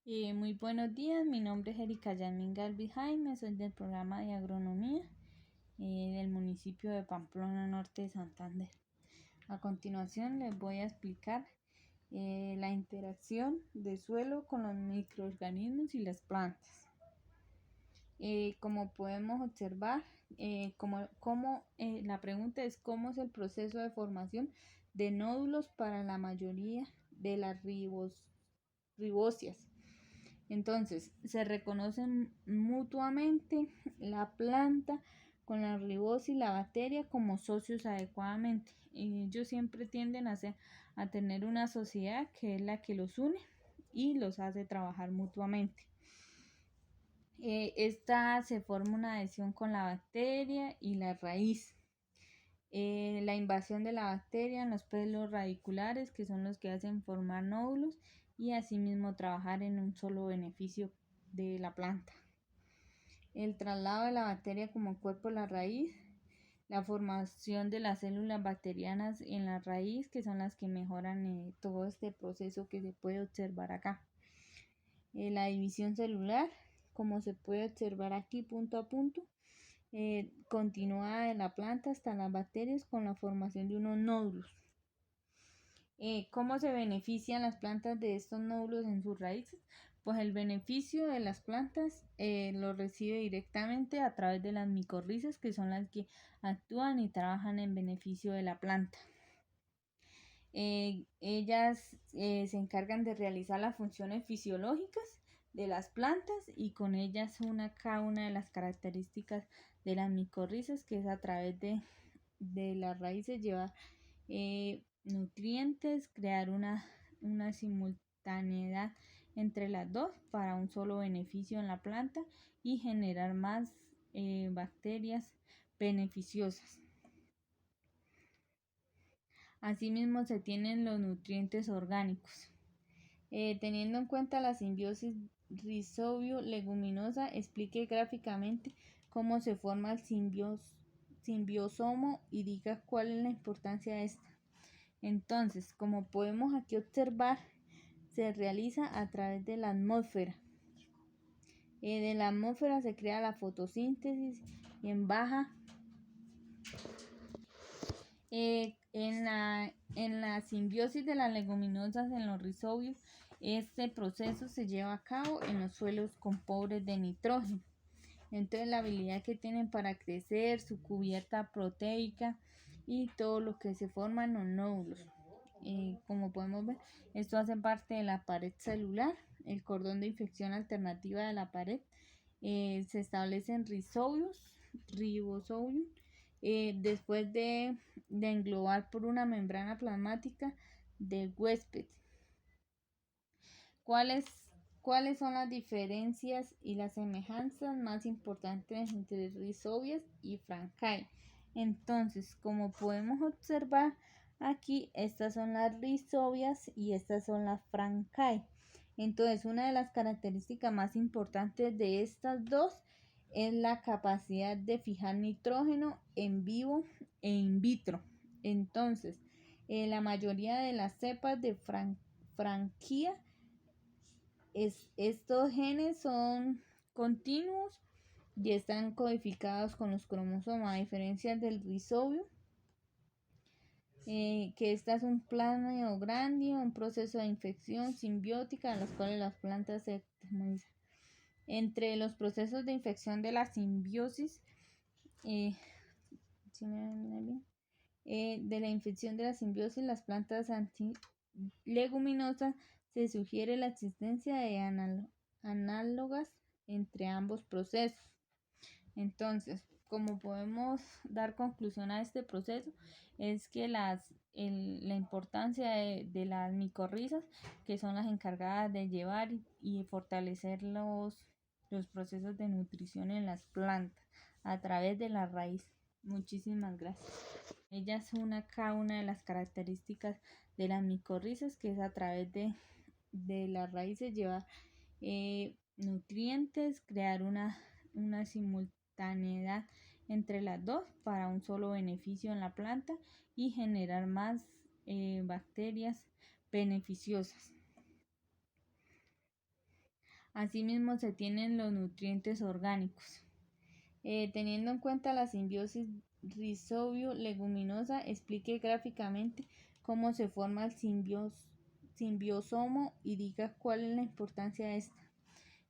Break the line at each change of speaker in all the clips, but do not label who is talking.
Muy buenos días, mi nombre es Erika Yasmin Galvis Jaime, soy del programa de agronomía del municipio de Pamplona Norte de Santander. A continuación les voy a explicar la interacción del suelo con los microorganismos y las plantas. Como podemos observar, la pregunta es ¿cómo es el proceso de formación de nódulos para la mayoría de las ribóceas? Entonces, se reconocen mutuamente la planta con la ribosa y la bacteria como socios adecuadamente. Y ellos siempre tienden a tener una sociedad que es la que los une y los hace trabajar mutuamente. Esta se forma una adhesión con la bacteria y la raíz. La invasión de la bacteria en los pelos radiculares, que son los que hacen formar nódulos, y asimismo trabajar en un solo beneficio de la planta. El traslado de la bacteria como cuerpo a la raíz, la formación de las células bacterianas en la raíz, que son las que mejoran todo este proceso que se puede observar acá. La división celular, como se puede observar aquí punto a punto, continúa en la planta hasta las bacterias con la formación de unos nódulos. ¿Cómo se benefician las plantas de estos nódulos en sus raíces? Pues el beneficio de las plantas lo recibe directamente a través de las micorrizas, que son las que actúan y trabajan en beneficio de la planta. Ellas se encargan de realizar las funciones fisiológicas de las plantas y con ellas cada una de las características de las micorrizas, que es a través de las raíces llevar nutrientes, crear una simultaneidad entre las dos para un solo beneficio en la planta y generar más bacterias beneficiosas. Asimismo se tienen los nutrientes orgánicos. Teniendo en cuenta la simbiosis rizobio-leguminosa, explique gráficamente cómo se forma el simbiosomo y diga cuál es la importancia de esta. Entonces, como podemos aquí observar, se realiza a través de la atmósfera. De la atmósfera se crea la fotosíntesis y en baja. En la simbiosis de las leguminosas en los rizobios, este proceso se lleva a cabo en los suelos con pobres de nitrógeno. Entonces la habilidad que tienen para crecer, su cubierta proteica y todo lo que se forma en los nódulos. Como podemos ver, esto hace parte de la pared celular, el cordón de infección alternativa de la pared. Se establecen ribosomios, después de englobar por una membrana plasmática del huésped. ¿Cuáles son las diferencias y las semejanzas más importantes entre rizobias y Francae? Entonces, como podemos observar aquí, estas son las rizobias y estas son las Francae. Entonces, una de las características más importantes de estas dos es la capacidad de fijar nitrógeno en vivo e in vitro. Entonces, la mayoría de las cepas de Franquia, estos genes son continuos y están codificados con los cromosomas, a diferencia del rizobio, que esta es un plano grandio, un proceso de infección simbiótica en los cuales las plantas se demonizan. Entre los procesos de infección de la simbiosis, de la infección de la simbiosis, las plantas leguminosas, se sugiere la existencia de análogas entre ambos procesos. Entonces, como podemos dar conclusión a este proceso, es que la importancia de las micorrizas, que son las encargadas de llevar y fortalecer los procesos de nutrición en las plantas a través de la raíz. Muchísimas gracias. Ella es cada una de las características de las micorrizas, que es a través de las raíces llevar nutrientes, crear una simultaneidad entre las dos para un solo beneficio en la planta y generar más bacterias beneficiosas. Asimismo, se tienen los nutrientes orgánicos. Teniendo en cuenta la simbiosis rizobio-leguminosa, explique gráficamente cómo se forma el simbiosomo y diga cuál es la importancia de esta.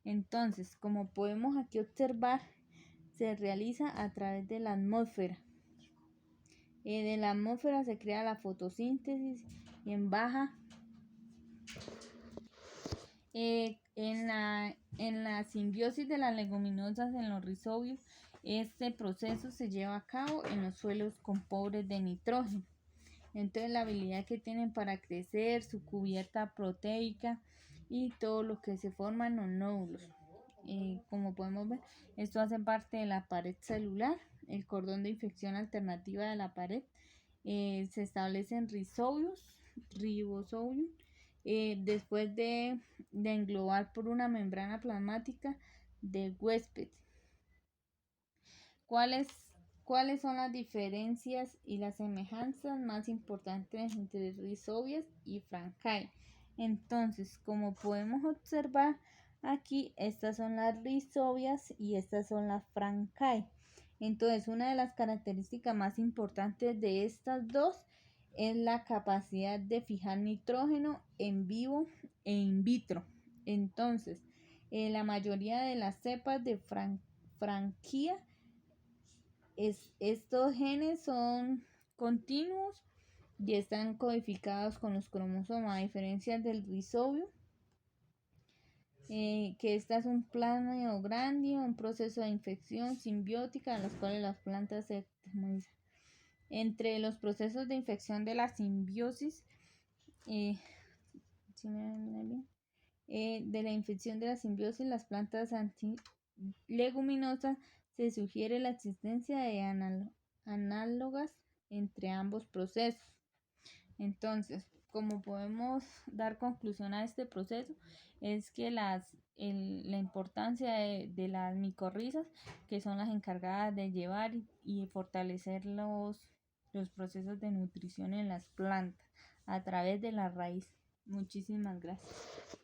Entonces, como podemos aquí observar, se realiza a través de la atmósfera. De la atmósfera se crea la fotosíntesis y en la simbiosis de las leguminosas en los rizobios, este proceso se lleva a cabo en los suelos con pobres de nitrógeno. Entonces la habilidad que tienen para crecer, su cubierta proteica y todo lo que se forma en los nódulos. Como podemos ver, esto hace parte de la pared celular, el cordón de infección alternativa de la pared. Se establecen ribosobios, después de englobar por una membrana plasmática de huésped. ¿Cuáles son las diferencias y las semejanzas más importantes entre rizobias y Francae? Entonces, como podemos observar aquí, estas son las rizobias y estas son las Francae. Entonces, una de las características más importantes de estas dos es la capacidad de fijar nitrógeno en vivo e in vitro. Entonces, la mayoría de las cepas de Franquia, estos genes son continuos y están codificados con los cromosomas, a diferencia del rizobio, que esta es un plano grandio, un proceso de infección simbiótica en los cuales las plantas se demonizan. Entre los procesos de infección de la simbiosis, de la infección de la simbiosis, las plantas leguminosas, se sugiere la existencia de análogas entre ambos procesos. Entonces, como podemos dar conclusión a este proceso, es que la importancia de las micorrizas, que son las encargadas de llevar y fortalecer los procesos de nutrición en las plantas a través de la raíz. Muchísimas gracias.